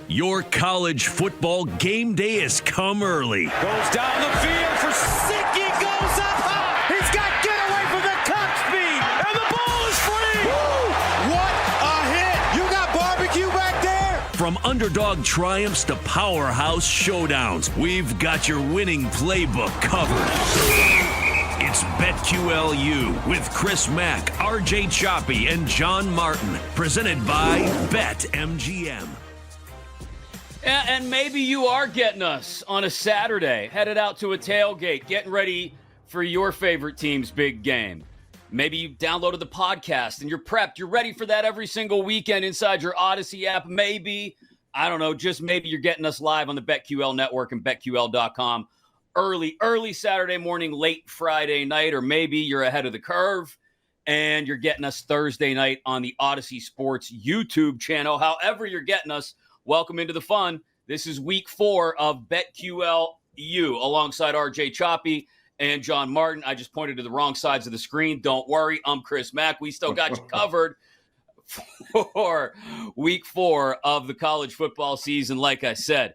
Your college football game day has come early. Goes down the field for Sicky, goes up high. He's got get away from the top speed, and the ball is free. Woo! What a hit. You got barbecue back there. From underdog triumphs to powerhouse showdowns, we've got your winning playbook covered. It's BetQLU with Chris Mack, RJ Choppy, and John Martin, presented by BetMGM. And maybe you are getting us on a Saturday, headed out to a tailgate, getting ready for your favorite team's big game. Maybe you downloaded the podcast and you're prepped. You're ready for that every single weekend inside your Odyssey app. Maybe, I don't know, just maybe you're getting us live on the BetQL network and BetQL.com early Saturday morning, late Friday night, or maybe you're ahead of the curve and you're getting us Thursday night on the Odyssey Sports YouTube channel. However you're getting us, welcome into the fun. This is week 4 of BetQLU alongside RJ Choppy and John Martin. I just pointed to the wrong sides of the screen. Don't worry. I'm Chris Mack. We still got you covered for week 4 of the college football season. Like I said,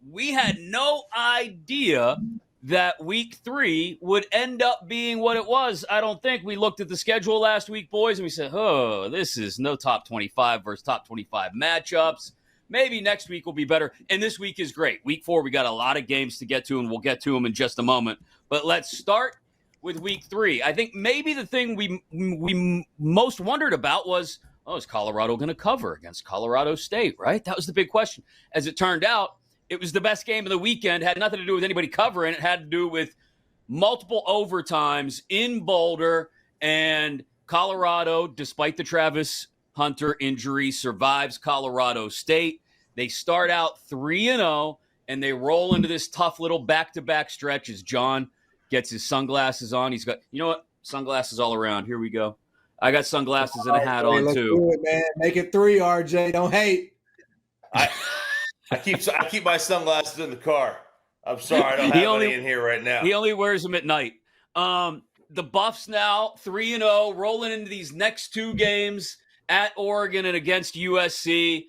we had no idea that week 3 would end up being what it was. I don't think. We looked at the schedule last week, boys, and we said, oh, this is no top 25 versus top 25 matchups. Maybe next week will be better. And this week is great. Week 4, we got a lot of games to get to, and we'll get to them in just a moment. But let's start with week 3. I think maybe the thing we most wondered about was, is Colorado going to cover against Colorado State, right? That was the big question. As it turned out, it was the best game of the weekend. Had nothing to do with anybody covering. It had to do with multiple overtimes in Boulder. And Colorado, despite the Travis Hunter injury, survives Colorado State. They start out 3-0, and they roll into this tough little back-to-back stretch as John gets his sunglasses on. He's got, you know what? Sunglasses all around. Here we go. I got sunglasses and a hat on, too. Do it, man. Make it 3, RJ. Don't hate. I keep my sunglasses in the car. I'm sorry, I don't have any in here right now. He only wears them at night. The Buffs now 3-0, rolling into these next 2 games at Oregon and against USC.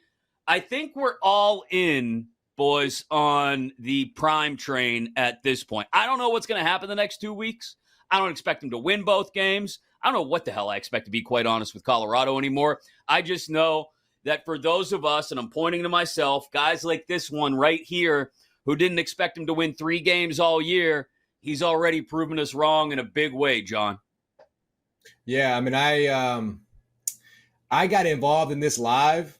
I think we're all in, boys, on the prime train at this point. I don't know what's going to happen the next 2 weeks. I don't expect them to win both games. I don't know what the hell I expect, to be quite honest, with Colorado anymore. I just know that for those of us, and I'm pointing to myself, guys like this one right here who didn't expect him to win 3 games all year, he's already proven us wrong in a big way, John. Yeah, I mean, I got involved in this live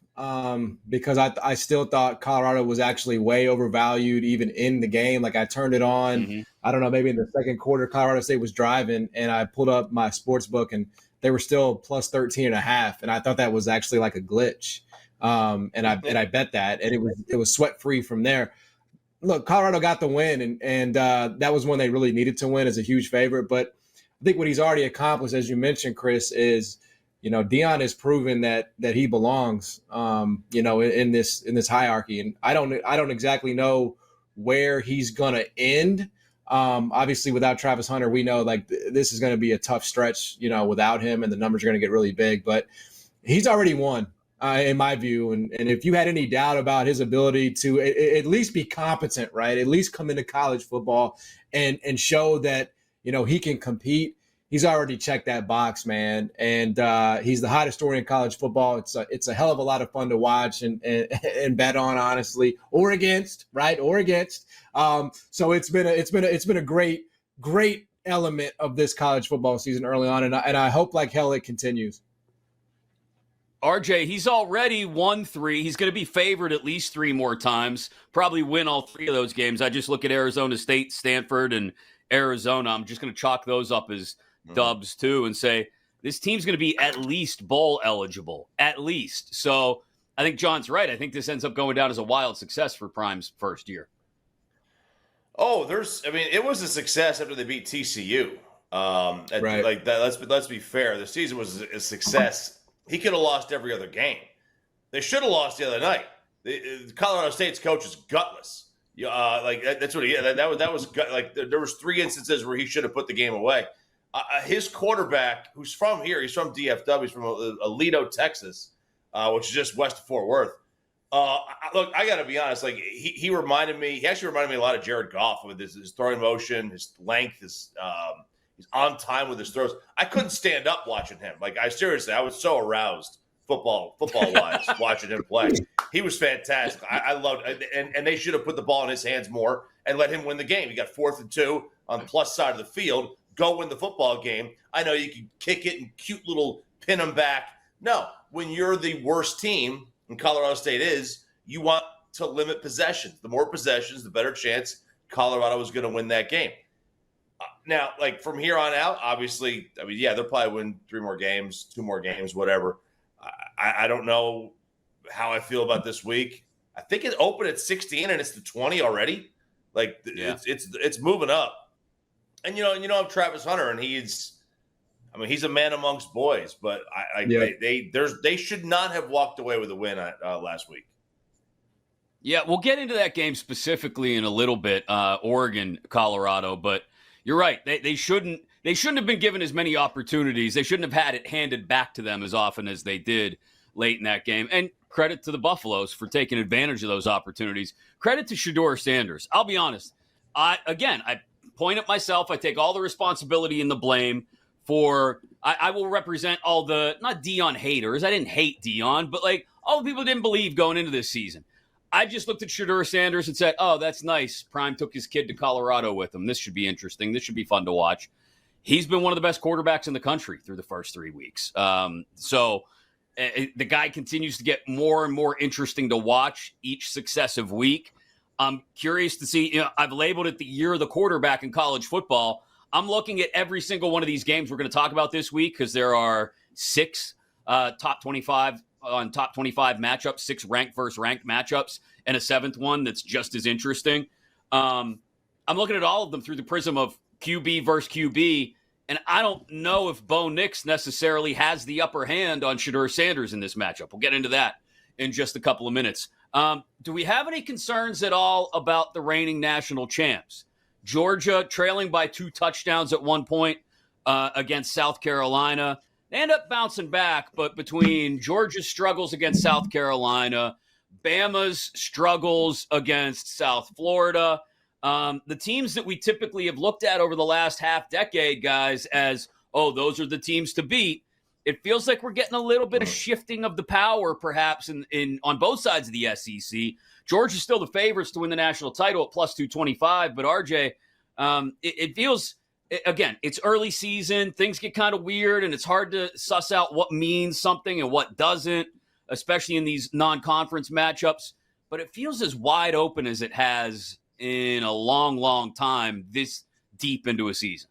because I still thought Colorado was actually way overvalued even in the game. Like, I turned it on. Mm-hmm. I don't know, maybe in the second quarter, Colorado State was driving, and I pulled up my sports book, and they were still plus 13.5, and I thought that was actually like a glitch. And I bet that, and it was sweat free from there. Look, Colorado got the win, and that was when they really needed to win as a huge favorite. But I think what he's already accomplished, as you mentioned, Chris, is, Deion has proven that he belongs, in this hierarchy. And I don't exactly know where he's gonna end. Obviously, without Travis Hunter, we know this is going to be a tough stretch, without him, and the numbers are going to get really big. But he's already won, in my view. And if you had any doubt about his ability to at least be competent, right, at least come into college football and show that he can compete, he's already checked that box, man. And he's the hottest story in college football. It's a hell of a lot of fun to watch and bet on, honestly, or against, right? Or against. So it's been a great element of this college football season early on, and I hope like hell it continues. RJ, he's already won 3. He's going to be favored at least 3 more times. Probably win all 3 of those games. I just look at Arizona State, Stanford, and Arizona. I'm just going to chalk those up as dubs too, and say this team's going to be at least bowl eligible, at least. So I think John's right. I think this ends up going down as a wild success for Prime's first year. Oh, it was a success after they beat TCU. Right. Like that. Let's be fair. The season was a success. He could have lost every other game. They should have lost the other night. Colorado State's coach is gutless. That's what he. That was like there was 3 instances where he should have put the game away. His quarterback, who's from here, he's from DFW, he's from Aledo, Texas, which is just west of Fort Worth. Look, I got to be honest. Like he actually reminded me a lot of Jared Goff with his throwing motion, his length, he's on time with his throws. I couldn't stand up watching him. Like I was so aroused football wise watching him play. He was fantastic. I loved it. And they should have put the ball in his hands more and let him win the game. He got 4th and 2 on the plus side of the field. Go win the football game. I know you can kick it and cute little pin them back. No, when you're the worst team, and Colorado State is, you want to limit possessions. The more possessions, the better chance Colorado is going to win that game. Now, like from here on out, obviously, I mean, yeah, they'll probably win 3 more games, 2 more games, whatever. I don't know how I feel about this week. I think it opened at 16 and it's the 20 already. Like it's moving up. And you know Travis Hunter, and he's a man amongst boys, but they should not have walked away with a win last week. Yeah, we'll get into that game specifically in a little bit, Oregon, Colorado, but you're right. They shouldn't have been given as many opportunities. They shouldn't have had it handed back to them as often as they did late in that game. And credit to the Buffaloes for taking advantage of those opportunities. Credit to Shedeur Sanders. I'll be honest. I point at myself. I take all the responsibility and the blame for I will represent all the, not Deion haters. I didn't hate Deion, but like all the people didn't believe going into this season. I just looked at Shedeur Sanders and said, oh, that's nice. Prime took his kid to Colorado with him. This should be interesting. This should be fun to watch. He's been one of the best quarterbacks in the country through the first 3 weeks. So the guy continues to get more and more interesting to watch each successive week. I'm curious to see, I've labeled it the year of the quarterback in college football. I'm looking at every single one of these games we're going to talk about this week because there are 6 top 25 matchups, 6 ranked versus ranked matchups, and a 7th one that's just as interesting. I'm looking at all of them through the prism of QB versus QB, and I don't know if Bo Nix necessarily has the upper hand on Shedeur Sanders in this matchup. We'll get into that in just a couple of minutes. Do we have any concerns at all about the reigning national champs? Georgia trailing by 2 touchdowns at one point against South Carolina. They end up bouncing back, but between Georgia's struggles against South Carolina, Bama's struggles against South Florida, the teams that we typically have looked at over the last half decade, guys, as, oh, those are the teams to beat, it feels like we're getting a little bit of shifting of the power, perhaps, in on both sides of the SEC. Georgia's still the favorites to win the national title at plus 225, but RJ, it feels, again, it's early season. Things get kind of weird, and it's hard to suss out what means something and what doesn't, especially in these non-conference matchups. But it feels as wide open as it has in a long, long time this deep into a season.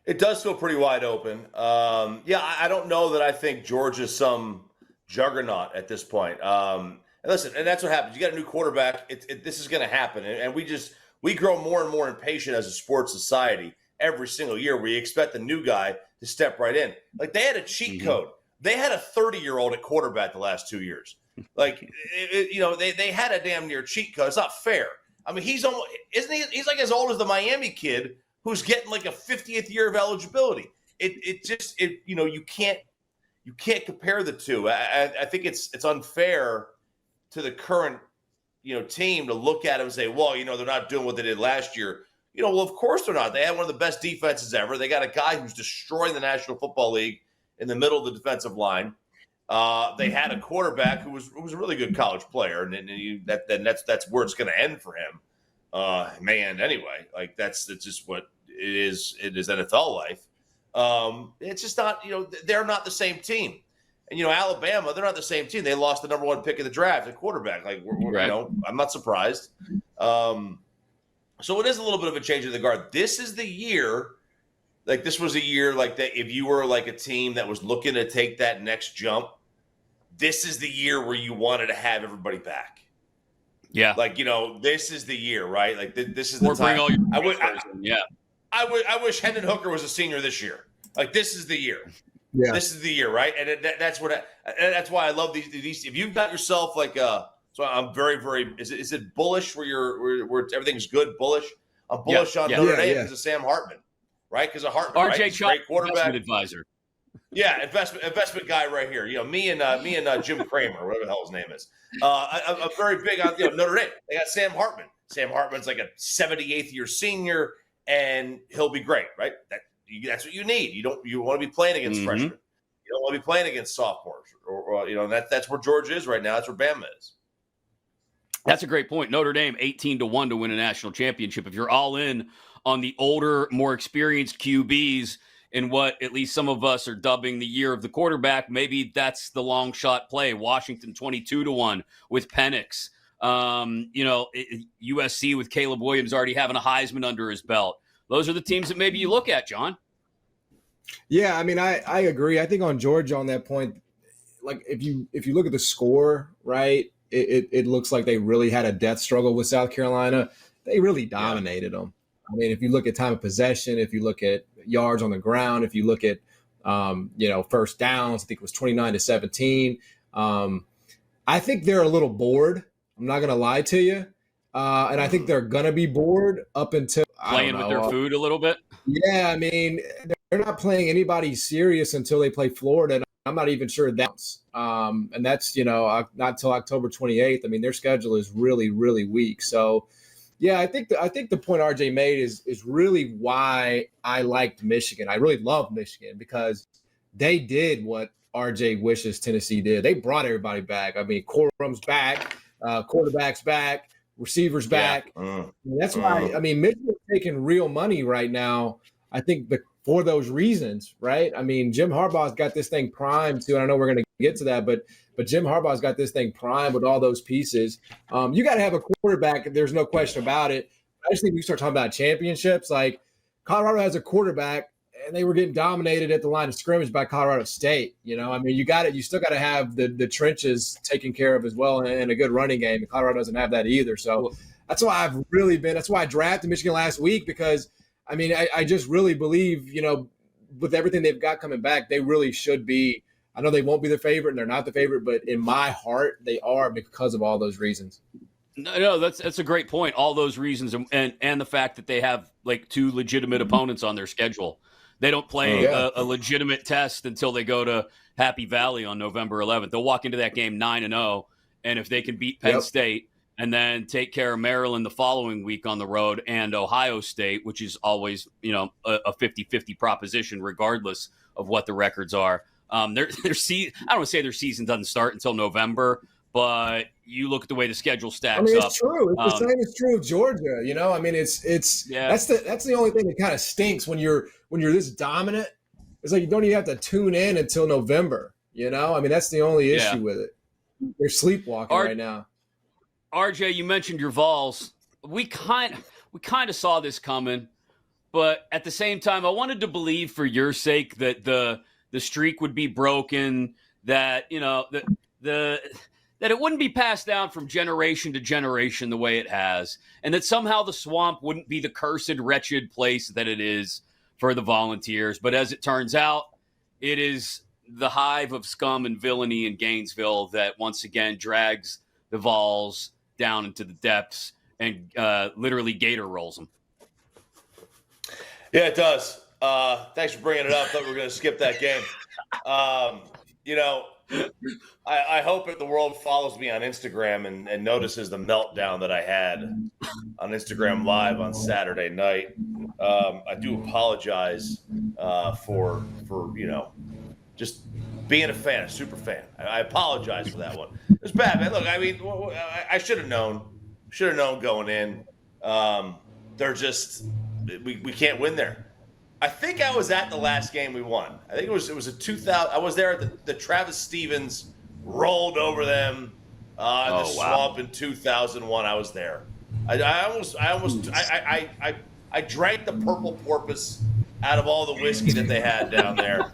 It does feel pretty wide open. I don't know that I think Georgia's some juggernaut at this point. And listen, and that's what happens. You got a new quarterback. This is going to happen. And we grow more and more impatient as a sports society every single year. We expect the new guy to step right in. Like they had a cheat code. They had a 30-year-old at quarterback the last 2 years. Like, they had a damn near cheat code. It's not fair. I mean, he's like as old as the Miami kid who's getting like a 50th year of eligibility. You can't compare the two. I think it's unfair to the current, team to look at them and say, well, they're not doing what they did last year. Well, of course they're not. They had one of the best defenses ever. They got a guy who's destroying the National Football League in the middle of the defensive line. They had a quarterback who was a really good college player, and that's where it's going to end for him. Anyway, like that's just what it is. It is NFL life. It's just not. They're not the same team. And Alabama, they're not the same team. They lost the number 1 pick of the draft at quarterback. Like right. I'm not surprised. So it is a little bit of a change of the guard. This is the year. Like this was a year like that. If you were like a team that was looking to take that next jump, this is the year where you wanted to have everybody back. Yeah. Like, this is the year, right? Like this is the time. Bring all your I wish Hendon Hooker was a senior this year. Like this is the year. Yeah. This is the year, right? And that's why I love these. If you've got yourself like so I'm very, very. Is it bullish where everything's good? Bullish. I'm bullish on Notre Dame because of Sam Hartman, right? Because of Hartman, RJ right? Great quarterback, advisor. Yeah, investment guy right here. Me and Jim Cramer, whatever the hell his name is. I'm very big on Notre Dame. They got Sam Hartman. Sam Hartman's like a 78th year senior, and he'll be great, right? That's what you need. You want to be playing against freshmen. You don't want to be playing against sophomores, or that's where Georgia is right now. That's where Bama is. That's a great point. Notre Dame 18-1 to win a national championship. If you're all in on the older, more experienced QBs in what at least some of us are dubbing the year of the quarterback, maybe that's the long shot play. Washington 22-1 with Penix. USC with Caleb Williams already having a Heisman under his belt. Those are the teams that maybe you look at, John. Yeah, I mean, I agree. I think on Georgia on that point, like if you look at the score, right, it looks like they really had a death struggle with South Carolina. They really dominated them. I mean, if you look at time of possession, if you look at yards on the ground, if you look at first downs, I think it was 29-17. I think they're a little bored. I'm not going to lie to you. And I think they're going to be bored up until playing with their food a little bit. Yeah, I mean, they're not playing anybody serious until they play Florida. And I'm not even sure that's and that's, not until October 28th. I mean, their schedule is really, really weak. So, yeah, I think the point RJ made is really why I liked Michigan. I really love Michigan because they did what RJ wishes Tennessee did. They brought everybody back. I mean, Corum's back, quarterback's back, receivers back. That's why, I mean, Michigan's taking real money right now, I think, for those reasons, right? I mean, Jim Harbaugh's got this thing primed too, and I know we're going to get to that, but Jim Harbaugh's got this thing primed with all those pieces. You got to have a quarterback. There's no question about it. I just think we start talking about championships. Like Colorado has a quarterback, and they were getting dominated at the line of scrimmage by Colorado State. I mean, you still got to have the trenches taken care of as well, and a good running game. And Colorado doesn't have that either. So that's why that's why I drafted Michigan last week, because I mean, I just really believe, with everything they've got coming back, they really should be. I know they won't be the favorite, and they're not the favorite, but in my heart, they are because of all those reasons. No, that's a great point. All those reasons, and the fact that they have like two legitimate opponents on their schedule. They don't play a legitimate test until they go to Happy Valley on November 11th. They'll walk into that game 9-0, and if they can beat Penn State and then take care of Maryland the following week on the road and Ohio State, which is always a 50-50 proposition regardless of what the records are. I don't want to say their season doesn't start until November, but you look at the way the schedule stacks up. I mean, it's true. It's the same is true of Georgia. I mean, it's that's the only thing that kind of stinks when you're this dominant. It's like you don't even have to tune in until November. I mean, that's the only issue with it. They're sleepwalking right now. RJ, you mentioned your Vols. We kind of saw this coming, but at the same time, I wanted to believe for your sake that the streak would be broken, that that it wouldn't be passed down from generation to generation the way it has, and that somehow the Swamp wouldn't be the cursed, wretched place that it is for the Volunteers. But as it turns out, it is the hive of scum and villainy in Gainesville that once again drags the Vols down into the depths and literally gator rolls them. Yeah, it does. Thanks for bringing it up. Thought we were going to skip that game. I hope that the world follows me on Instagram and notices the meltdown that I had on Instagram Live on Saturday night. I do apologize for just being a fan, a super fan. I apologize for that one. It was bad, man. Look, I mean, I should have known. Should have known going in. They're just we can't win there. I think I was at the last game we won. I think it was a 2000. I was there at the Travis Stevens rolled over them in the swamp in 2001. I was there. I drank the purple porpoise out of all the whiskey that they had down there.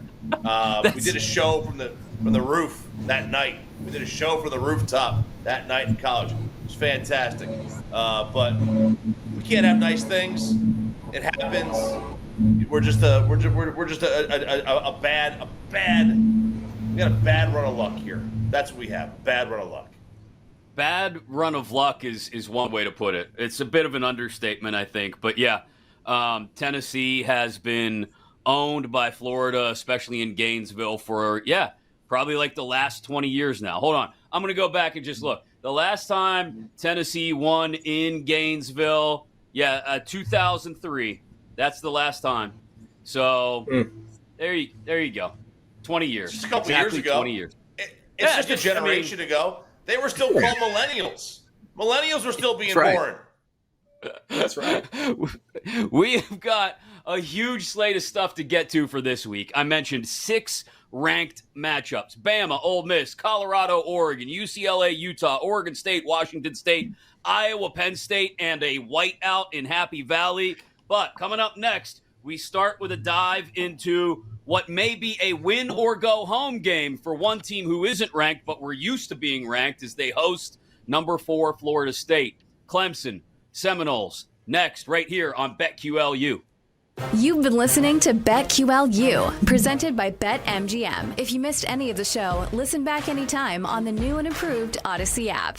We did a show from the roof that night. We did a show for the rooftop that night in college. It was fantastic. But we can't have nice things. It happens. We're just a bad. We got a bad run of luck here. That's what we have. Bad run of luck. Bad run of luck is one way to put it. It's a bit of an understatement, I think. But yeah, Tennessee has been owned by Florida, especially in Gainesville, for, probably like the last 20 years now. Hold on. I'm going to go back and just look. The last time Tennessee won in Gainesville, 2003. That's the last time. So there you go. 20 years. Just a couple exactly years ago. 20 years. It's just a generation ago. They were still called millennials. Millennials were still being born. That's right. We have got a huge slate of stuff to get to for this week. I mentioned 6 ranked matchups: Bama, Ole Miss, Colorado, Oregon, UCLA, Utah, Oregon State, Washington State, Iowa, Penn State, and a whiteout in Happy Valley. But coming up next, we start with a dive into what may be a win or go home game for one team who isn't ranked, but we're used to being ranked as they host number 4 Florida State. Clemson, Seminoles, next right here on BetQLU. You've been listening to BetQLU, presented by BetMGM. If you missed any of the show, listen back anytime on the new and improved Odyssey app.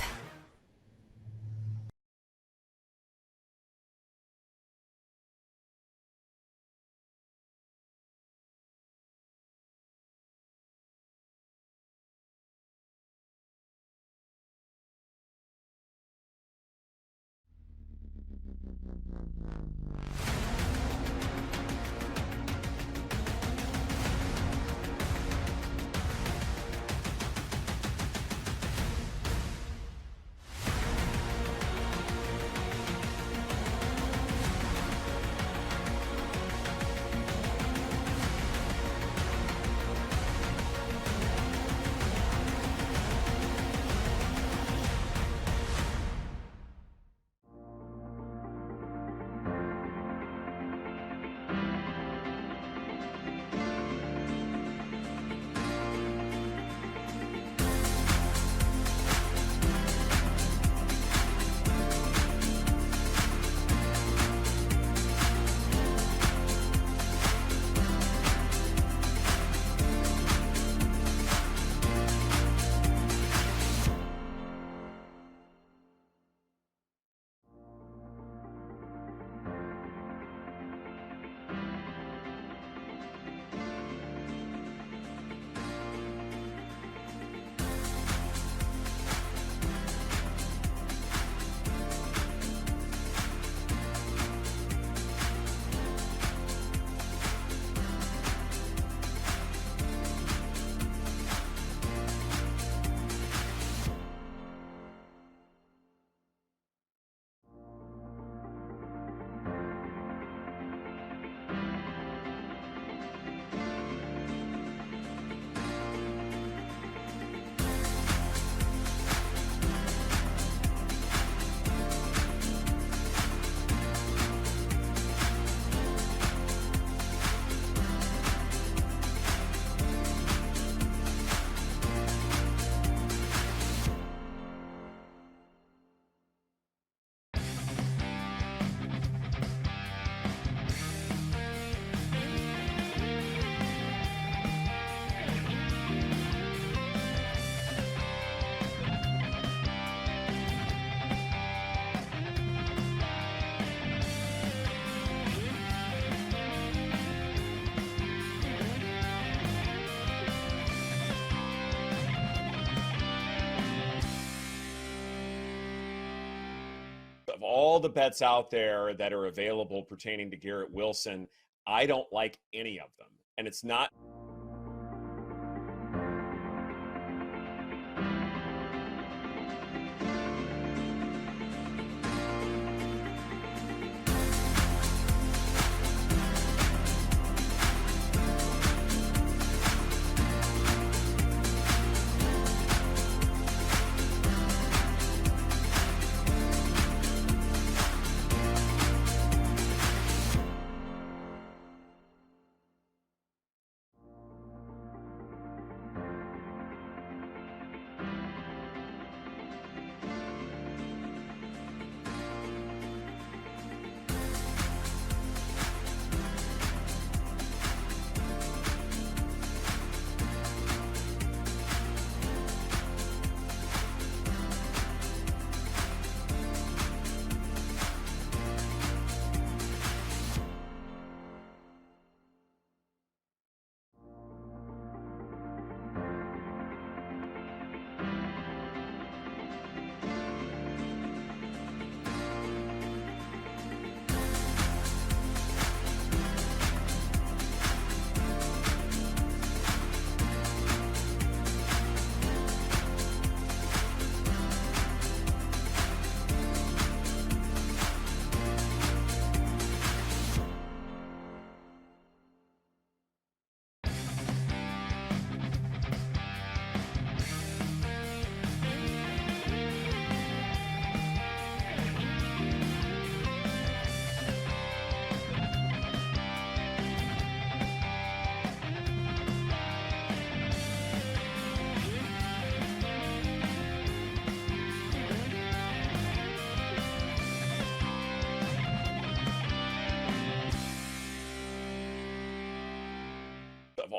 Of all the bets out there that are available pertaining to Garrett Wilson, I don't like any of them. And it's not.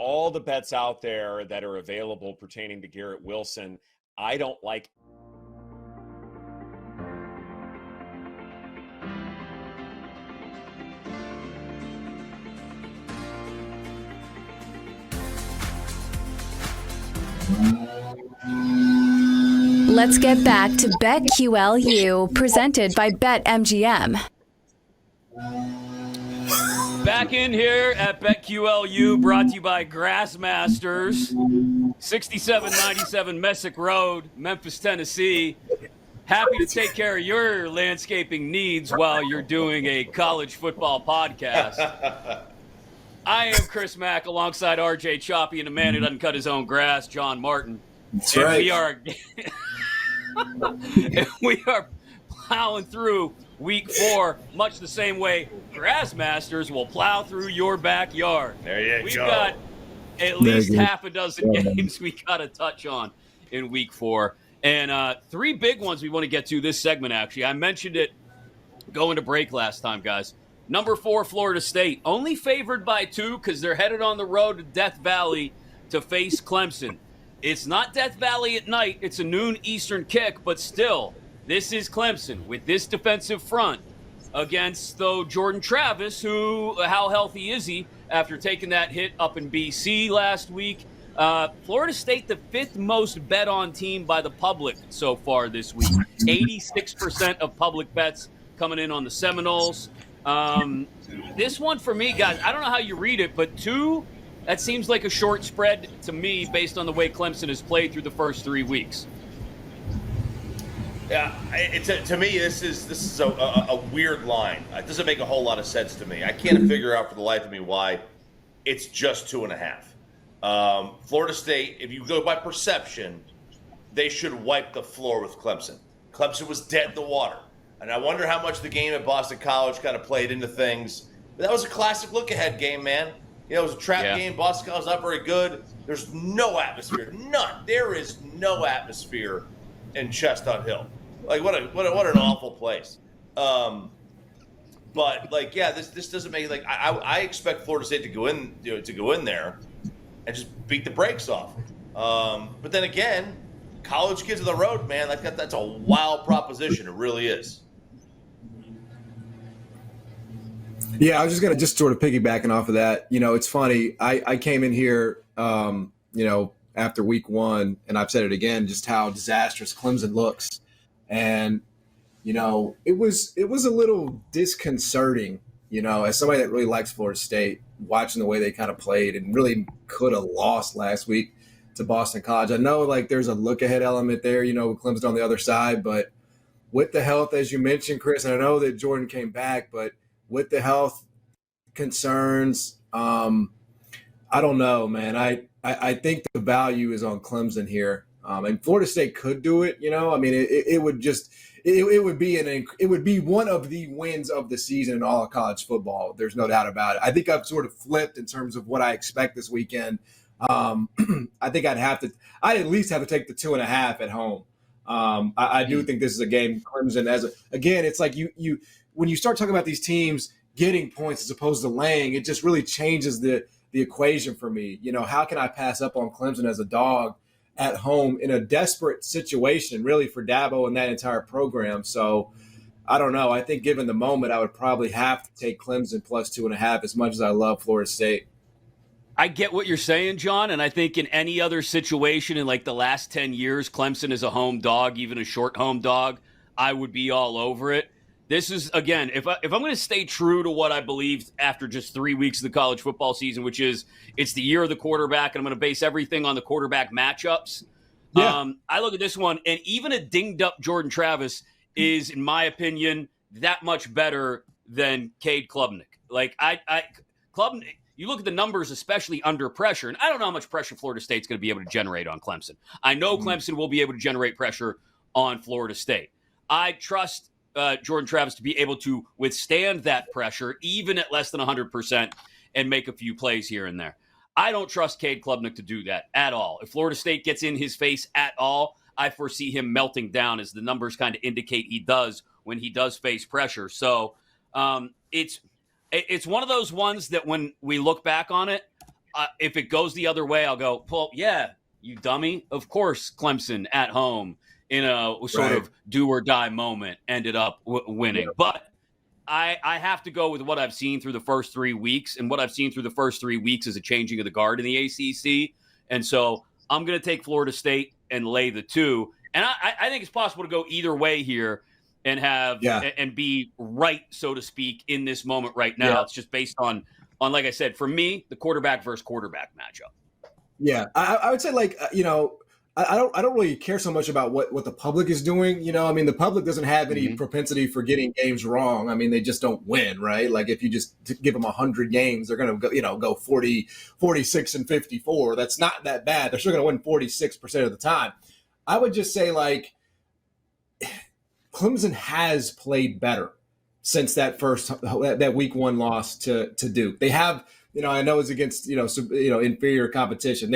all the bets out there that are available pertaining to Garrett Wilson, I don't like. Let's get back to BetQLU, presented by BetMGM. Back in here at BetQLU, brought to you by Grassmasters, 6797 Messick Road, Memphis, Tennessee. Happy to take care of your landscaping needs while you're doing a college football podcast. I am Chris Mack alongside RJ Choppy and the man who doesn't cut his own grass, John Martin. That's right. We are plowing through week 4, much the same way Grassmasters will plow through your backyard. There you We've go. got at least half a dozen games we got to touch on in week 4. And 3 big ones we want to get to this segment, actually. I mentioned it going to break last time, guys. Number 4, Florida State. Only favored by 2 because they're headed on the road to Death Valley to face Clemson. It's not Death Valley at night. It's a noon Eastern kick, but still, this is Clemson with this defensive front against, though, Jordan Travis, who, how healthy is he after taking that hit up in BC last week? Florida State, the 5th most bet on team by the public so far this week. 86% of public bets coming in on the Seminoles. This one for me, guys, I don't know how you read it, but 2, that seems like a short spread to me based on the way Clemson has played through the first 3 weeks. Yeah, to me, this is a weird line. It doesn't make a whole lot of sense to me. I can't figure out for the life of me why it's just 2.5. Florida State, if you go by perception, they should wipe the floor with Clemson. Clemson was dead in the water. And I wonder how much the game at Boston College kind of played into things. But that was a classic look-ahead game, man. You know, it was a trap game. Boston College not very good. There's no atmosphere. None. There is no atmosphere in Chestnut Hill. Like, what an awful place. But like, yeah, this doesn't make like I expect Florida State to go in there and just beat the brakes off. But then again, college kids on the road, man, that's a wild proposition. It really is. Yeah, I was just going to sort of piggybacking off of that. You know, it's funny. I came in here, after week 1, and I've said it again, just how disastrous Clemson looks. And, it was a little disconcerting, as somebody that really likes Florida State, watching the way they kind of played and really could have lost last week to Boston College. I know, like, there's a look-ahead element there, with Clemson on the other side. But with the health, as you mentioned, Chris, and I know that Jordan came back, but with the health concerns, I don't know, man. I think the value is on Clemson here, and Florida State could do it. I mean, it would be one of the wins of the season in all of college football. There's no doubt about it. I think I've sort of flipped in terms of what I expect this weekend. I think I'd at least have to take the 2.5 at home. I do think this is a game Clemson it's like you when you start talking about these teams getting points as opposed to laying, it just really changes the equation for me. How can I pass up on Clemson as a dog at home in a desperate situation, really, for Dabo and that entire program? So I don't know. I think given the moment, I would probably have to take Clemson plus 2.5 as much as I love Florida State. I get what you're saying, John, and I think in any other situation in like the last 10 years, Clemson is a home dog, even a short home dog, I would be all over it. This is, again, if I'm going to stay true to what I believed after just 3 weeks of the college football season, which is it's the year of the quarterback, and I'm going to base everything on the quarterback matchups. Yeah. I look at this one, and even a dinged-up Jordan Travis is, in my opinion, that much better than Cade Klubnik. Like, Klubnik, you look at the numbers, especially under pressure, and I don't know how much pressure Florida State's going to be able to generate on Clemson. I know Clemson will be able to generate pressure on Florida State. I trust Jordan Travis to be able to withstand that pressure, even at less than 100%, and make a few plays here and there. I don't trust Cade Klubnik to do that at all. If Florida State gets in his face at all, I foresee him melting down, as the numbers kind of indicate he does when he does face pressure. So it's one of those ones that when we look back on it, if it goes the other way, I'll go, well, yeah, you dummy. Of course, Clemson at home in a sort of do or die moment ended up winning. Yeah. But I have to go with what I've seen through the first 3 weeks. And what I've seen through the first 3 weeks is a changing of the guard in the ACC. And so I'm going to take Florida State and lay the 2. And I think it's possible to go either way here and have and be right, so to speak, in this moment right now. Yeah. It's just based on, like I said, for me, the quarterback versus quarterback matchup. Yeah, I would say, like, I don't really care so much about what the public is doing. I mean, the public doesn't have any propensity for getting games wrong. I mean, they just don't win, right? Like, if you just give them 100 games, they're going to go 46 and 54. That's not that bad. They're still going to win 46% of the time. I would just say, like, Clemson has played better since that week 1 loss to Duke. They have, I know it's against, inferior competition.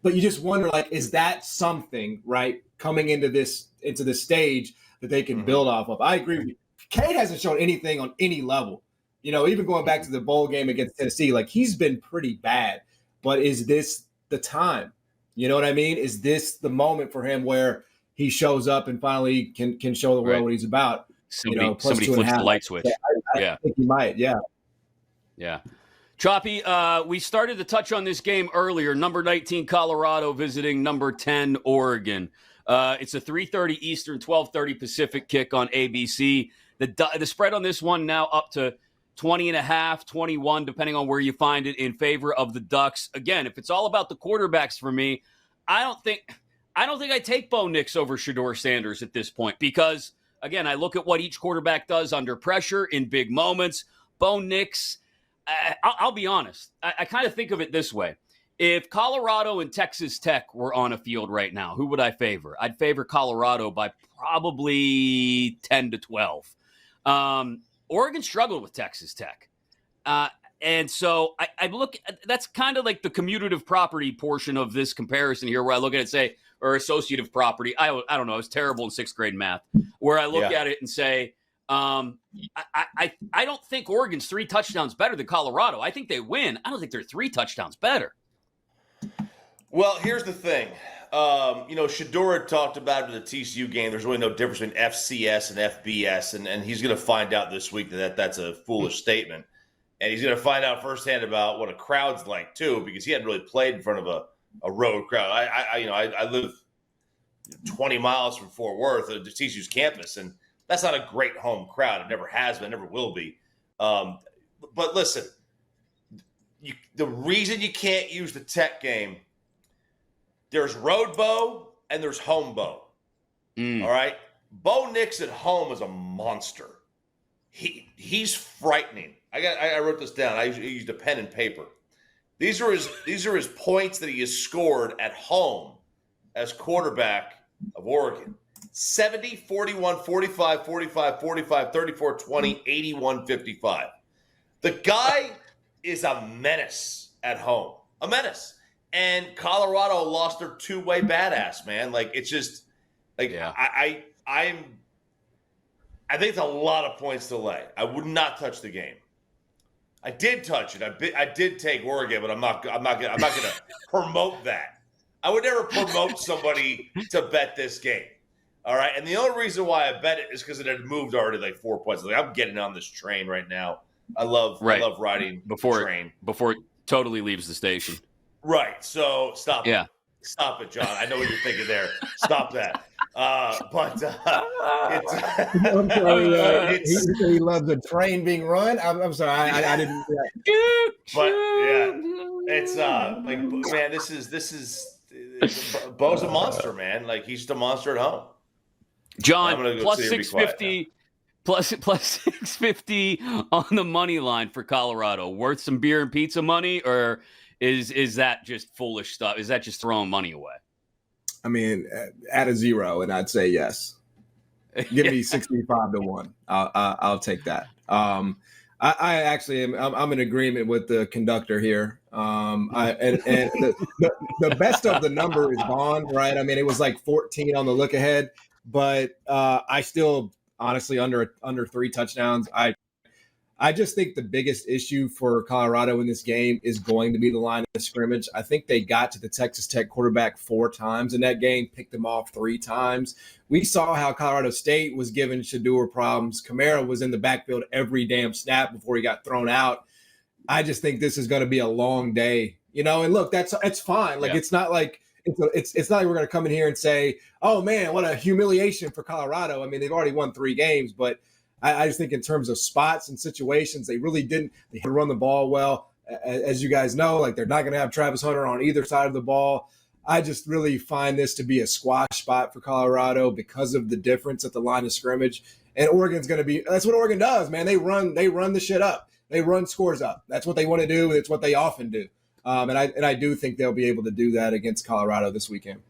But you just wonder, like, is that something, right, coming into this stage that they can build off of? I agree with you. Cade hasn't shown anything on any level. Even going back to the bowl game against Tennessee, like, he's been pretty bad. But is this the time? You know what I mean? Is this the moment for him where he shows up and finally can show the world what he's about? Somebody flips the light switch. I think he might, yeah. Yeah. Choppy, we started to touch on this game earlier. Number 19, Colorado, visiting number 10, Oregon. It's a 3:30 Eastern, 12:30 Pacific kick on ABC. The spread on this one now up to 20.5, 21, depending on where you find it, in favor of the Ducks. Again, if it's all about the quarterbacks for me, I don't think I take Bo Nix over Shedeur Sanders at this point because, again, I look at what each quarterback does under pressure in big moments. Bo Nix, I'll be honest. I kind of think of it this way. If Colorado and Texas Tech were on a field right now, who would I favor? I'd favor Colorado by probably 10 to 12. Oregon struggled with Texas Tech. And so I look – that's kind of like the commutative property portion of this comparison here where I look at it and say – or associative property. I don't know. I was terrible in 6th grade math. Where I look at it and say – I don't think Oregon's 3 touchdowns better than Colorado. I think they win. I don't think they're 3 touchdowns better. Well, here's the thing. Shedeur had talked about in the TCU game, there's really no difference between FCS and FBS, and he's going to find out this week that's a foolish statement. And he's going to find out firsthand about what a crowd's like, too, because he hadn't really played in front of a road crowd. I live 20 miles from Fort Worth, the TCU's campus, and that's not a great home crowd. It never has been, never will be. But listen, the reason you can't use the Tech game, there's road Bo and there's home Bo. All right? Bo Nix at home is a monster. He's frightening. I wrote this down. I used a pen and paper. These are his points that he has scored at home as quarterback of Oregon. 70, 41, 45, 45, 45, 34, 20, 81, 55. The guy is a menace at home. A menace. And Colorado lost their two-way badass, man. Like, it's just like I think it's a lot of points to lay. I would not touch the game. I did touch it. I did take Oregon, but I'm not gonna promote that. I would never promote somebody to bet this game. All right, and the only reason why I bet it is because it had moved already like 4 points. Like, I'm getting on this train right now. I love riding the train before it totally leaves the station. Right. So stop. Yeah. Stop it, John. I know what you're thinking there. Stop that. He loves the train being run. I'm sorry. I didn't. But yeah, it's like, man, this is Bo's a monster, man. Like, he's just a monster at home. John, plus 650, plus 650 on the money line for Colorado. Worth some beer and pizza money, or is that just foolish stuff? Is that just throwing money away? I mean, add a 0, and I'd say yes. Give me 65 to 1. I'll take that. I actually am. I'm in agreement with the conductor here. The best of the number is Vaughn, right? I mean, it was like 14 on the look ahead, but I still honestly under 3 touchdowns. I just think the biggest issue for Colorado in this game is going to be the line of scrimmage. I think they got to the Texas Tech quarterback 4 times in that game, picked them off 3 times. We saw how Colorado State was giving Shedeur problems. Kamara was in the backfield every damn snap before he got thrown out. I just think this is going to be a long day, and look, it's fine. Like, It's not like it's not like we're going to come in here and say, oh man, what a humiliation for Colorado. I mean, they've already won 3 games, but I just think in terms of spots and situations, they really didn't. They had to run the ball well. As you guys know, like, they're not going to have Travis Hunter on either side of the ball. I just really find this to be a squash spot for Colorado because of the difference at the line of scrimmage. And Oregon's going to be – that's what Oregon does, man. They run the shit up. They run scores up. That's what they want to do. It's what they often do. And I do think they'll be able to do that against Colorado this weekend.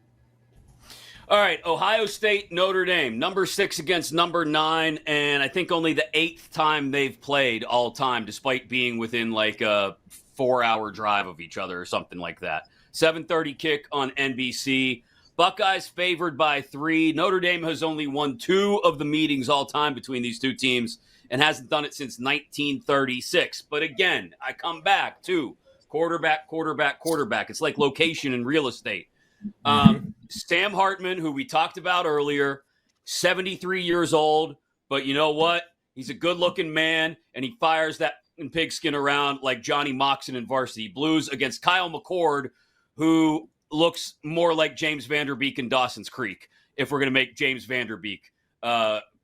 All right, Ohio State, Notre Dame, number 6 against number 9, and I think only the 8th time they've played all time, despite being within like a 4-hour drive of each other or something like that. 7:30 kick on NBC. Buckeyes favored by 3. Notre Dame has only won 2 of the meetings all time between these two teams and hasn't done it since 1936. But again, I come back to quarterback. It's like location in real estate. Sam Hartman, who we talked about earlier, 73 years old, but you know what? He's a good-looking man, and he fires that pigskin around like Johnny Moxon in Varsity Blues against Kyle McCord, who looks more like James Vanderbeek in Dawson's Creek, if we're going to make James Vanderbeek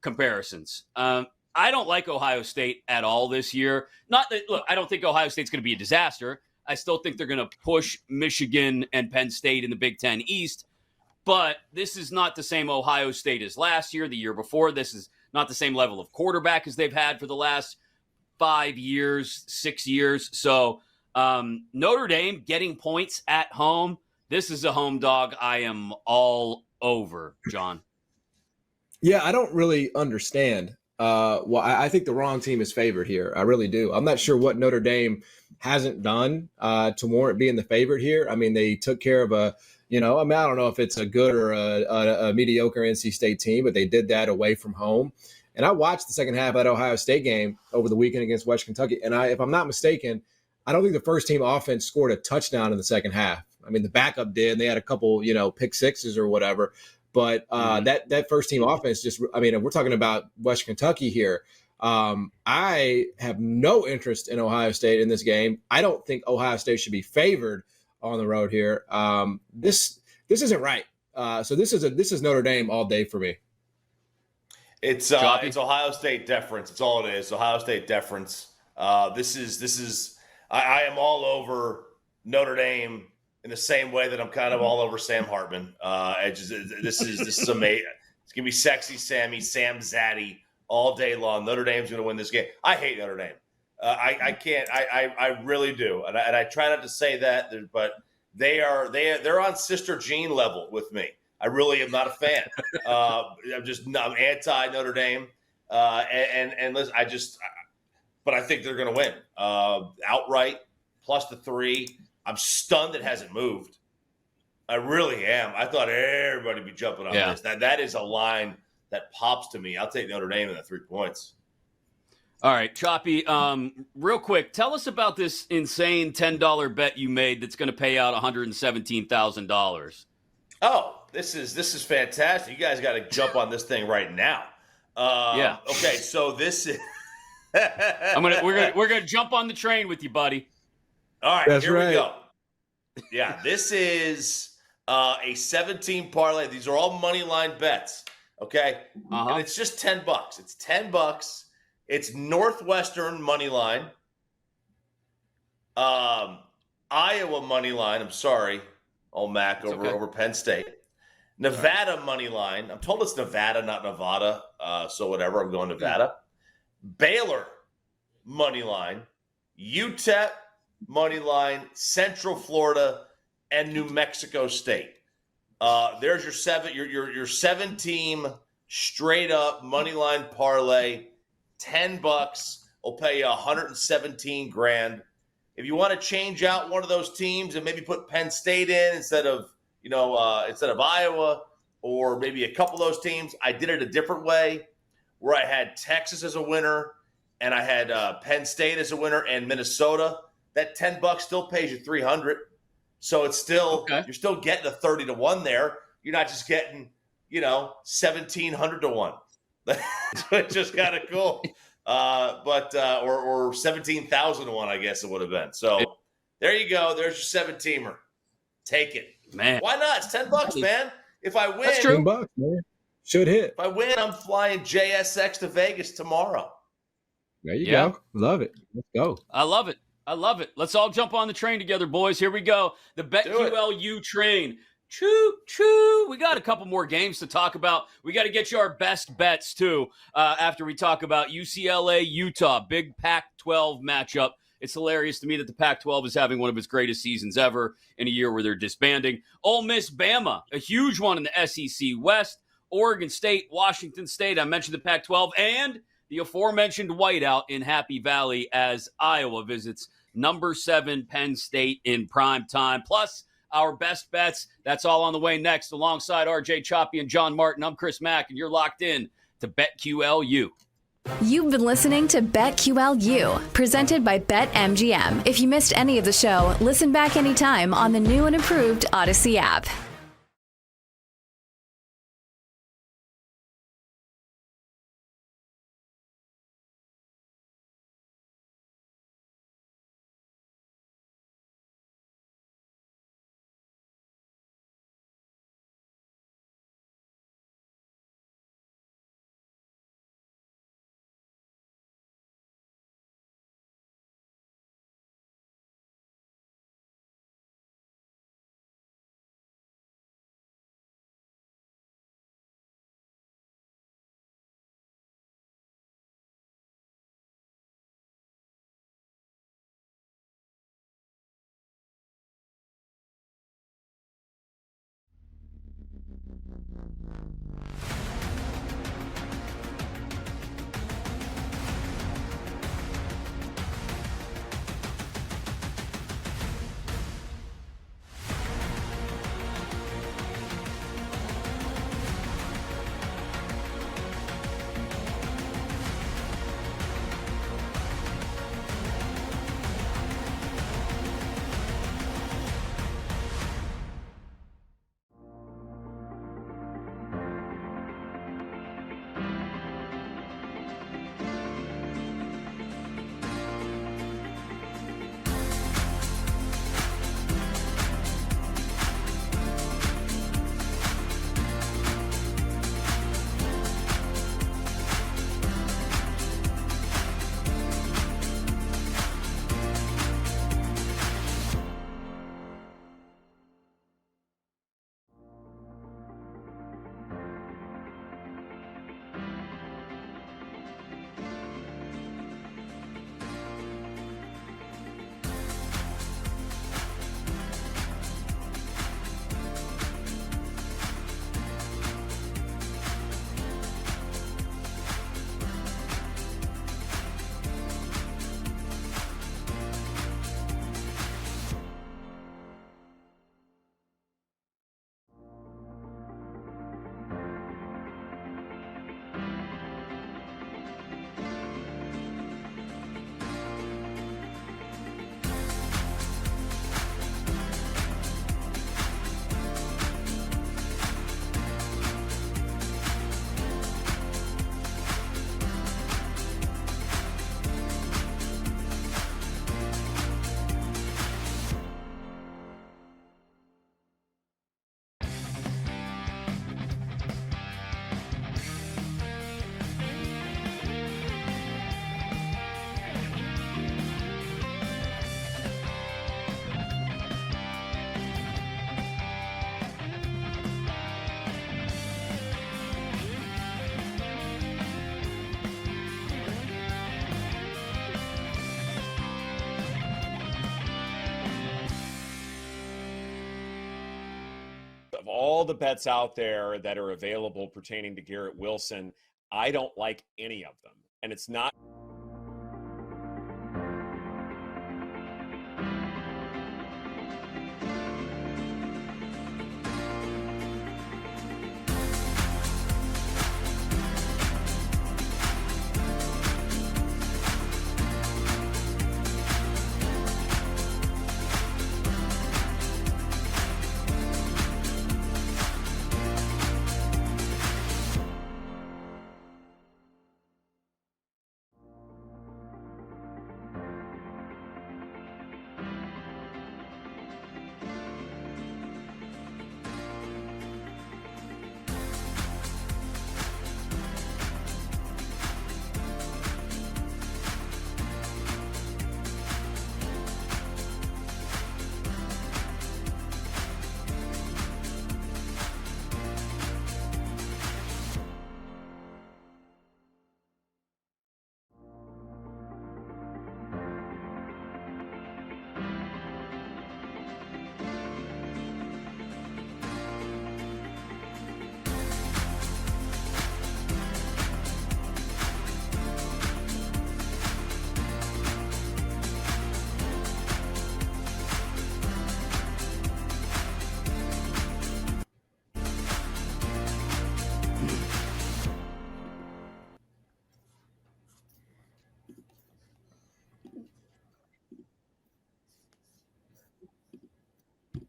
comparisons. I don't like Ohio State at all this year. Not that, look, I don't think Ohio State's going to be a disaster. I still think they're going to push Michigan and Penn State in the Big Ten East. But this is not the same Ohio State as last year, the year before. This is not the same level of quarterback as they've had for the last 5 years, 6 years. So Notre Dame getting points at home. This is a home dog I am all over, John. Yeah, I don't really understand. I think the wrong team is favored here. I really do. I'm not sure what Notre Dame hasn't done to warrant being the favorite here. I mean, they took care of I don't know if it's a good or a mediocre NC State team, but they did that away from home. And I watched the second half of that Ohio State game over the weekend against West Kentucky. And if I'm not mistaken, I don't think the first team offense scored a touchdown in the second half. I mean, the backup did, and they had a couple, pick sixes or whatever. But that first team offense we're talking about West Kentucky here. I have no interest in Ohio State in this game. I don't think Ohio State should be favored on the road here. This isn't right. So this is Notre Dame all day for me. It's Ohio State deference. It's all it is. Ohio State deference. This is I am all over Notre Dame in the same way that I'm kind of all over Sam Hartman. This is amazing. It's gonna be sexy Sam Zaddy all day long. Notre Dame's gonna win this game. I hate Notre Dame. I can't. I really do, and I try not to say that, but they're on Sister Jean level with me. I really am not a fan. I'm anti Notre Dame, and listen, but I think they're going to win outright plus the 3. I'm stunned it hasn't moved. I really am. I thought everybody would be jumping on this. That is a line that pops to me. I'll take Notre Dame in the 3 points. All right, Choppy, real quick, tell us about this insane $10 bet you made that's going to pay out $117,000. Oh, this is fantastic. You guys got to jump on this thing right now. Okay, so this is we're gonna jump on the train with you, buddy. All right, That's here right. we go. Yeah, this is a 17 parlay. These are all money line bets. Okay, and it's just $10. It's $10. It's Northwestern money line, Iowa money line. I'm sorry, Mack over Penn State. Nevada money line. I'm told it's Nevada, not Nevada. So whatever. I'm going Nevada. Baylor money line. UTEP money line. Central Florida and New Mexico State. There's your 7-team straight up money line parlay. $10 will pay you $117,000. If you want to change out one of those teams and maybe put Penn State in instead of Iowa, or maybe a couple of those teams, I did it a different way, where I had Texas as a winner and I had Penn State as a winner and Minnesota, that $10 still pays you $300. So it's still you're still getting a 30-1 there. You're not just getting 1,700-1. It's just kind of cool. Or 17,000-1, I guess it would have been. So there you go. There's your 7-teamer. Take it, man. Why not? It's $10, man. If I win, that's true. $10, man. Should hit. If I win, I'm flying JSX to Vegas tomorrow. There you go. Love it. Let's go. I love it. Let's all jump on the train together, boys. Here we go. The BetQLU train. Choo, choo. We got a couple more games to talk about. We got to get you our best bets, too, after we talk about UCLA, Utah, big Pac-12 matchup. It's hilarious to me that the Pac-12 is having one of its greatest seasons ever in a year where they're disbanding. Ole Miss, Bama, a huge one in the SEC West. Oregon State, Washington State. I mentioned the Pac-12 and the aforementioned whiteout in Happy Valley as Iowa visits number 7 Penn State in prime time. Plus, our best bets. That's all on the way next. Alongside RJ Choppy and John Martin, I'm Chris Mack, and you're locked in to BetQLU. You've been listening to BetQLU, presented by BetMGM. If you missed any of the show, listen back anytime on the new and improved Odyssey app. Of all the bets out there that are available pertaining to Garrett Wilson, I don't like any of them. And it's not.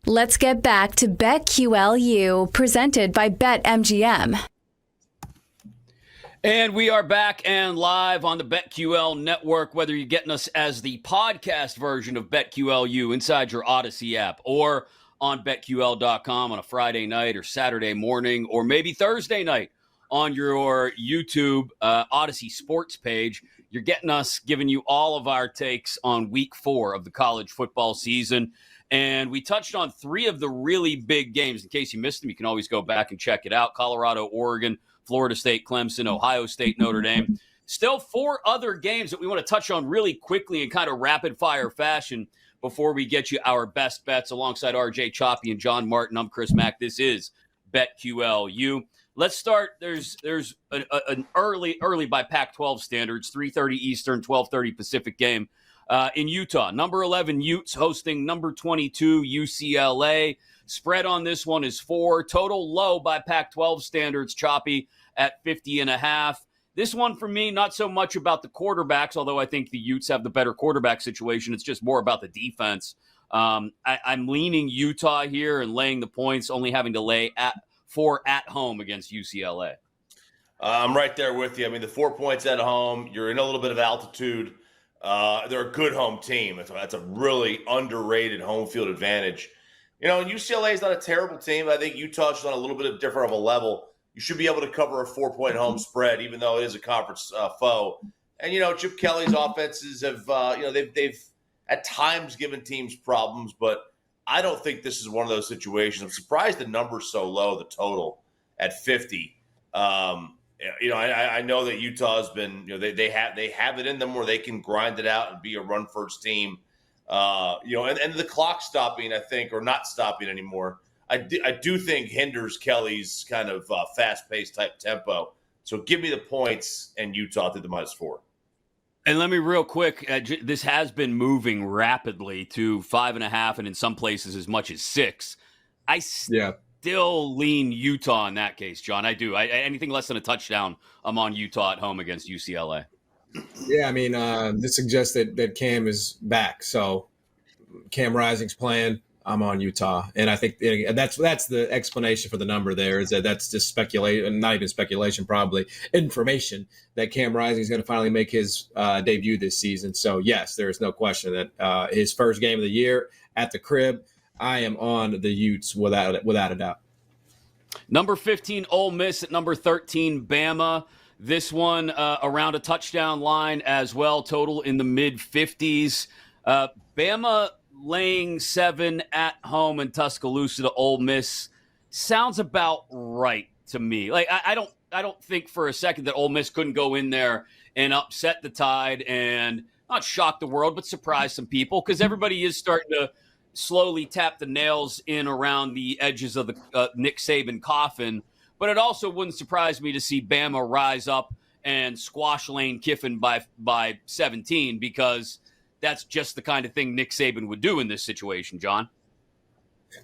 Let's get back to BetQLU, presented by BetMGM. And we are back and live on the BetQL network, whether you're getting us as the podcast version of BetQLU inside your Odyssey app or on BetQL.com on a Friday night or Saturday morning or maybe Thursday night on your YouTube Odyssey Sports page. You're getting us, giving you all of our takes on week 4 of the college football season. And we touched on 3 of the really big games. In case you missed them, you can always go back and check it out. Colorado, Oregon, Florida State, Clemson, Ohio State, Notre Dame. Still 4 other games that we want to touch on really quickly in kind of rapid-fire fashion before we get you our best bets alongside RJ Choppy and John Martin. I'm Chris Mack. This is BetQLU. Let's start. There's an early by Pac-12 standards, 3:30 Eastern, 12:30 Pacific game in Utah. Number 11 Utes hosting number 22 UCLA. Spread on this one is 4. Total low by Pac-12 standards, Choppy, at 50.5. This one for me, not so much about the quarterbacks, although I think the Utes have the better quarterback situation. It's just more about the defense. I'm leaning Utah here and laying the points, only having to lay 4 at home against UCLA. I'm right there with you. I mean, the 4 points at home, you're in a little bit of altitude. They're a good home team. That's a really underrated home field advantage. You know, UCLA is not a terrible team. I think Utah's on a little bit of different of a level. You should be able to cover a 4-point home spread, even though it is a conference foe. And, you know, Chip Kelly's offenses have, they've at times given teams problems, but I don't think this is one of those situations. I'm surprised the number's so low, the total at 50. I know that Utah's been, they have it in them where they can grind it out and be a run first team. And the clock stopping, I think, or not stopping anymore, I do think hinders Kelly's kind of fast-paced type tempo. So give me the points and Utah to the -4. And let me real quick, this has been moving rapidly to 5.5 and in some places as much as 6. I still lean Utah in that case, John. I do. Anything less than a touchdown, I'm on Utah at home against UCLA. Yeah, I mean, this suggests that Cam is back. So Cam Rising's playing. I'm on Utah, and I think that's the explanation for the number there. Is that's just speculation, not even speculation, probably information that Cam Rising is going to finally make his debut this season. So yes, there is no question that his first game of the year at the crib. I am on the Utes without a doubt. Number 15 Ole Miss at number 13 Bama. This one around a touchdown line as well. Total in the mid-50s. Bama laying 7 at home in Tuscaloosa to Ole Miss sounds about right to me. Like I don't think for a second that Ole Miss couldn't go in there and upset the Tide and not shock the world, but surprise some people, because everybody is starting to slowly tap the nails in around the edges of the Nick Saban coffin. But it also wouldn't surprise me to see Bama rise up and squash Lane Kiffin by 17, because that's just the kind of thing Nick Saban would do in this situation, John.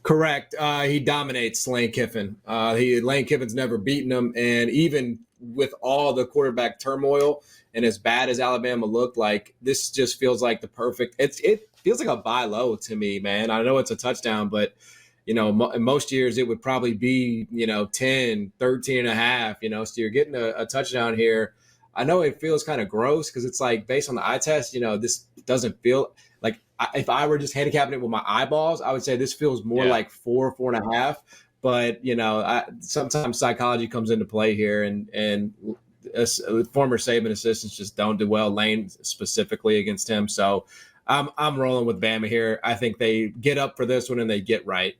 Correct. He dominates Lane Kiffin. Lane Kiffin's never beaten him, and even with all the quarterback turmoil and as bad as Alabama looked, like this just feels like the perfect. It feels like a buy low to me, man. I know it's a touchdown, but in most years it would probably be 10, 13.5. So you're getting a touchdown here. I know it feels kind of gross because it's like, based on the eye test, this doesn't feel like, if I were just handicapping it with my eyeballs, I would say this feels more like 4.5. But, sometimes psychology comes into play here, and former Saban assistants just don't do well, Lane specifically, against him. So I'm rolling with Bama here. I think they get up for this one and they get right.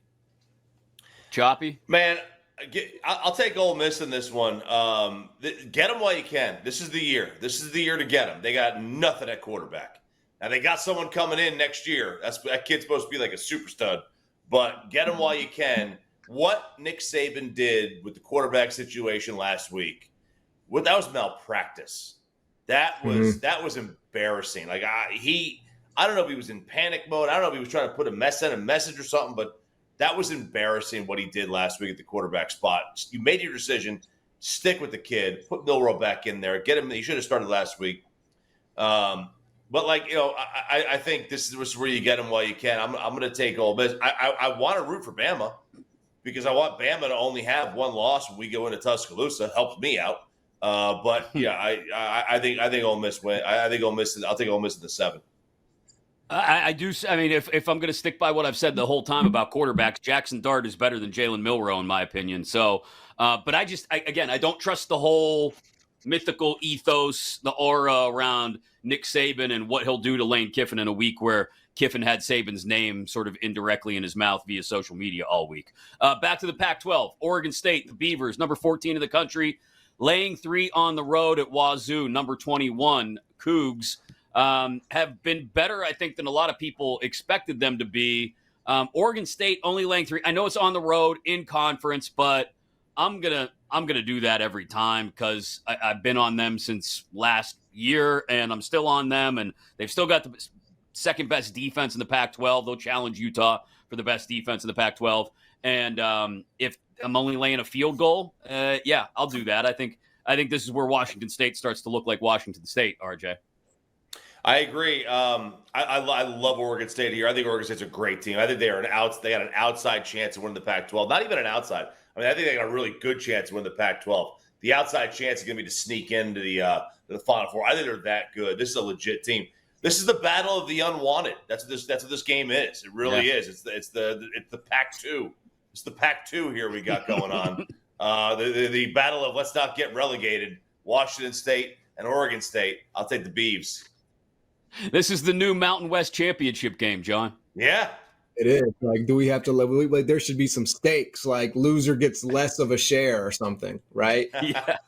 Choppy? Man, I'll take Ole Miss in this one. Get them while you can. This is the year. This is the year to get them. They got nothing at quarterback. Now, they got someone coming in next year. That kid's supposed to be like a super stud. But get them while you can. What Nick Saban did with the quarterback situation last week, that was malpractice. That was embarrassing. Like I don't know if he was in panic mode. I don't know if he was trying to put a message or something, but that was embarrassing what he did last week at the quarterback spot. You made your decision. Stick with the kid. Put Milroe back in there. Get him. He should have started last week. But I think this is where you get them while you can. I'm going to take Ole Miss. I want to root for Bama because I want Bama to only have one loss when we go into Tuscaloosa. Helps me out. But yeah, I think Ole Miss win. I think Ole Miss. I'll take Ole Miss in the 7. I do. I mean, if I'm going to stick by what I've said the whole time about quarterbacks, Jackson Dart is better than Jalen Milroe in my opinion. So, but I don't trust the whole mythical ethos, the aura around Nick Saban and what he'll do to Lane Kiffin in a week where Kiffin had Saban's name sort of indirectly in his mouth via social media all week. Back to the Pac-12, Oregon State, the Beavers, number 14 in the country, laying 3 on the road at Wazoo, number 21, Cougs. Have been better, I think, than a lot of people expected them to be. Oregon State only laying 3. I know it's on the road in conference, but I'm gonna do that every time because I've been on them since last year, and I'm still on them, and they've still got the second best defense in the Pac-12. They'll challenge Utah for the best defense in the Pac-12, and if I'm only laying a field goal, yeah, I'll do that. I think this is where Washington State starts to look like Washington State. RJ. I agree. I love Oregon State here. I think Oregon State's a great team. I think they got an outside chance to win the Pac-12. Not even an outside. I mean, I think they got a really good chance to win the Pac-12. The outside chance is going to be to sneak into the Final Four. I think they're that good. This is a legit team. This is the battle of the unwanted. That's what this game is. It really is. It's the Pac-2. It's the Pac-2 here we got going on. The battle of let's not get relegated. Washington State and Oregon State. I'll take the Beavs. This is the new Mountain West Championship game, John. Yeah. It is. Like, do we have to like there should be some stakes, like loser gets less of a share or something, right? Yeah.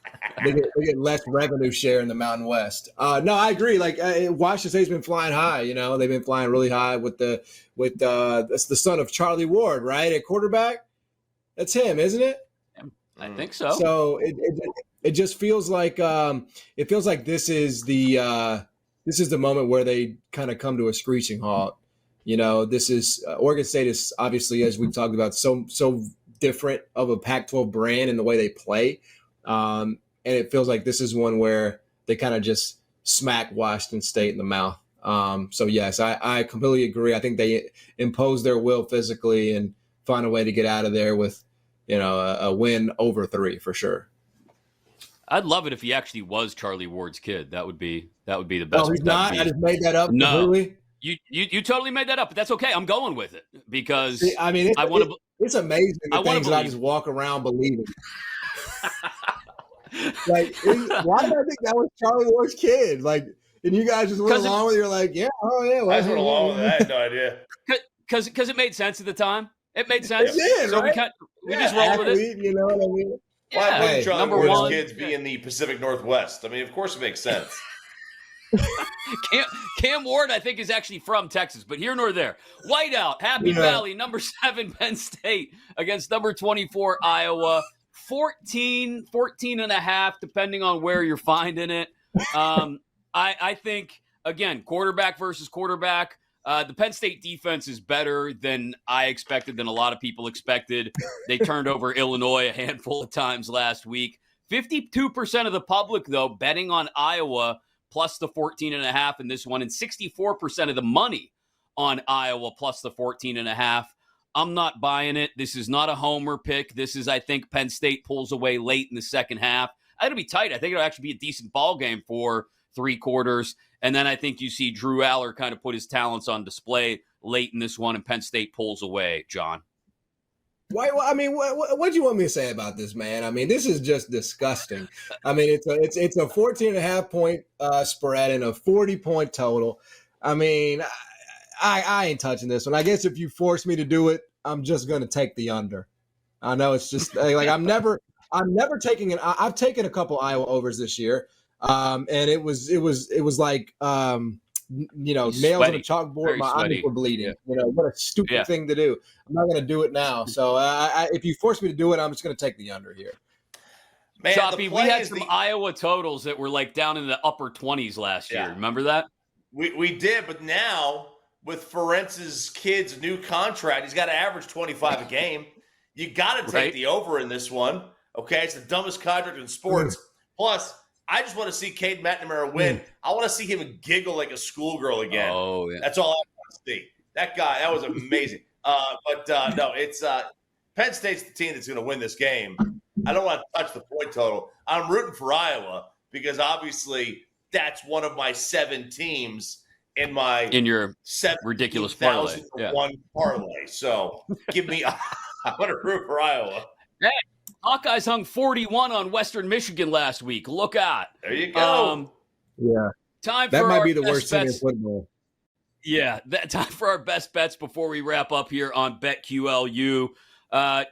They get less revenue share in the Mountain West. No, I agree. Like Washington State's been flying high, they've been flying really high with that's the son of Charlie Ward, right? At quarterback. That's him, isn't it? I think so. So it just feels like this is the moment where they kind of come to a screeching halt. This is Oregon State is obviously, as we've talked about, so different of a Pac-12 brand in the way they play. And it feels like this is one where they kind of just smack Washington State in the mouth. So, yes, I completely agree. I think they impose their will physically and find a way to get out of there with, a win over 3 for sure. I'd love it if he actually was Charlie Ward's kid. That would be the best. Oh, he's not? I just made that up. No. Completely? You totally made that up, but that's okay. I'm going with it because it's amazing the things I just walk around believing. Like, why did I think that was Charlie Ward's kid? Like, and you guys just went along with it. You're like, yeah, oh yeah. I just went along with it. I had no idea. Because it made sense at the time. It made sense. It did, so right? we just rolled with it. You know what I mean? Why wouldn't Charlie number Ward's one kids be in the Pacific Northwest? I mean, of course it makes sense. Cam Ward, I think, is actually from Texas, but here nor there. Whiteout, Happy Valley, number 7 Penn State against number 24 Iowa. 14 and a half, depending on where you're finding it. I think, again, quarterback versus quarterback. The Penn State defense is better than I expected, than a lot of people expected. They turned over Illinois a handful of times last week. 52% of the public, though, betting on Iowa plus the 14 and a half in this one, and 64% of the money on Iowa plus the 14 and a half. I'm not buying it. This is not a homer pick. This is, I think, Penn State pulls away late in the second half. It'll be tight. I think it'll actually be a decent ball game for 3 quarters. And then I think you see Drew Aller kind of put his talents on display late in this one, and Penn State pulls away, John. Why? I mean, what do you want me to say about this, man? I mean, this is just disgusting. I mean, it's a 14.5 point spread and a 40-point total. I mean, I ain't touching this one. I guess if you force me to do it, I'm just going to take the under. I know it's just like I'm never taking it. I've taken a couple Iowa overs this year, and it was like nails on a chalkboard. My eyes were bleeding. Yeah. What a stupid thing to do. I'm not going to do it now. So if you force me to do it, I'm just going to take the under here. Man, Choppy, we had some Iowa totals that were like down in the upper 20s last year. Remember that? We did, but now with Ferentz's kid's new contract, he's got to average 25 a game. You got to take the over in this one. Okay, it's the dumbest contract in sports. Plus, I just want to see Cade McNamara win. I want to see him giggle like a schoolgirl again. Oh, yeah. That's all I want to see. That guy, that was amazing. No, it's Penn State's the team that's going to win this game. I don't want to touch the point total. I'm rooting for Iowa because obviously that's one of my 7 teams in your ridiculous parlay. Yeah. One parlay. So give me. I want to root for Iowa. Hey, Hawkeyes hung 41 on Western Michigan last week. Look out. There you go. Yeah. Time That for might our be the best worst team in bets. football. Yeah, that time for our best bets before we wrap up here on BetQLU.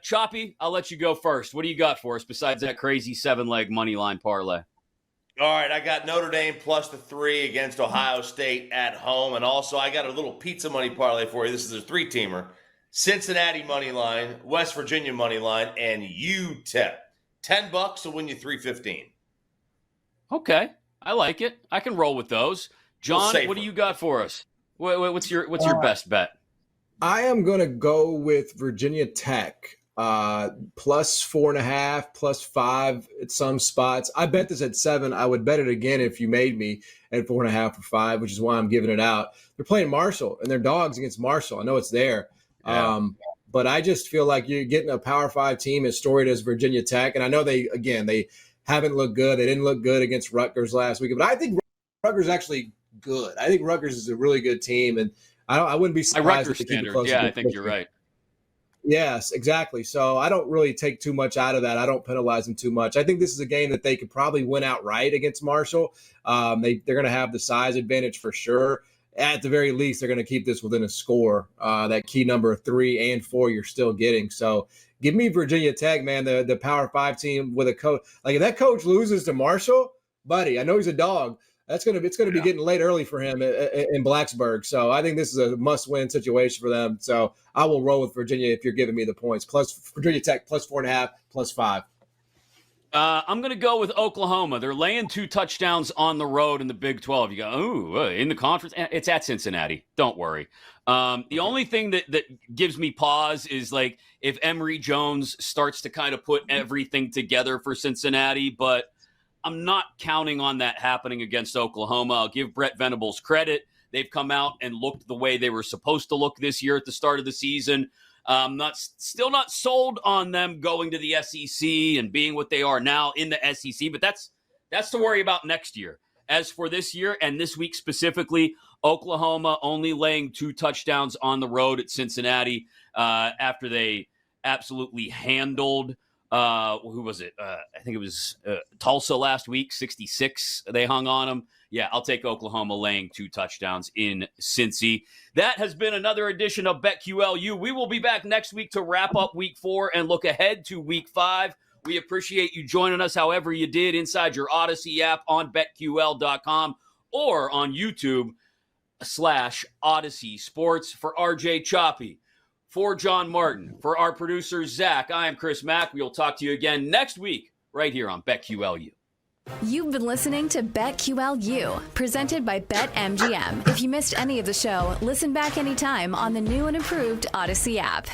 Choppy, I'll let you go first. What do you got for us besides that crazy 7-leg money line parlay? All right, I got Notre Dame plus the 3 against Ohio State at home. And also I got a little pizza money parlay for you. This is a 3-teamer. Cincinnati money line, West Virginia money line, and UTEP. $10 will win you $3.15. Okay, I like it. I can roll with those. John, what do you got for us? What's your best bet? I am going to go with Virginia Tech. Plus 4.5, plus 5 at some spots. I bet this at 7. I would bet it again if you made me at 4.5 or 5, which is why I'm giving it out. They're playing Marshall, and they're dogs against Marshall. I know it's there. Yeah. But I just feel like you're getting a Power 5 team as storied as Virginia Tech. And I know they haven't looked good. They didn't look good against Rutgers last week. But I think Rutgers is actually good. I think Rutgers is a really good team. And I wouldn't be surprised if they keep it close. Yeah, I think you're right. Yes, exactly. So I don't really take too much out of that. I don't penalize them too much. I think this is a game that they could probably win outright against Marshall. They're going to have the size advantage for sure. At the very least, they're going to keep this within a score. That key number 3 and 4 you're still getting. So give me Virginia Tech, man, the Power 5 team with a coach. Like if that coach loses to Marshall, buddy, I know he's a dog. It's going to be getting late early for him in Blacksburg. So I think this is a must-win situation for them. So I will roll with Virginia if you're giving me the points. Plus Virginia Tech plus 4.5, plus 5. I'm going to go with Oklahoma. They're laying 2 touchdowns on the road in the Big 12. You go, in the conference? It's at Cincinnati. Don't worry. The only thing that gives me pause is like if Emory Jones starts to kind of put everything together for Cincinnati, but I'm not counting on that happening against Oklahoma. I'll give Brett Venables credit. They've come out and looked the way they were supposed to look this year at the start of the season. Still not sold on them going to the SEC and being what they are now in the SEC, but that's to worry about next year. As for this year and this week specifically, Oklahoma only laying 2 touchdowns on the road at Cincinnati after they absolutely handled who was it? I think it was Tulsa last week, 66. They hung on them. Yeah, I'll take Oklahoma laying 2 touchdowns in Cincy. That has been another edition of BetQLU. We will be back next week to wrap up week 4 and look ahead to week 5. We appreciate you joining us however you did inside your Odyssey app on BetQL.com or on YouTube/Odyssey Sports. For RJ Choppy, for John Martin, for our producer, Zach, I am Chris Mack. We'll talk to you again next week right here on BetQLU. You've been listening to BetQLU, presented by BetMGM. If you missed any of the show, listen back anytime on the new and improved Odyssey app.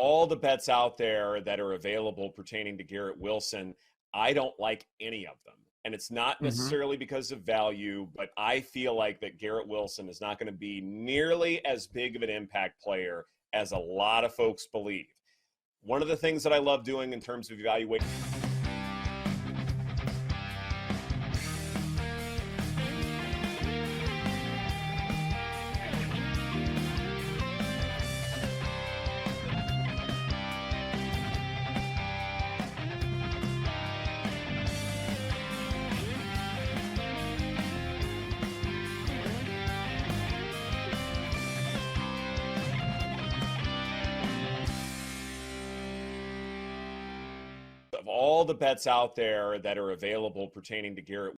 all the bets out there that are available pertaining to Garrett Wilson, I don't like any of them. And it's not necessarily because of value, but I feel like that Garrett Wilson is not going to be nearly as big of an impact player as a lot of folks believe. One of the things that I love doing in terms of evaluating of all the bets out there that are available pertaining to Garrett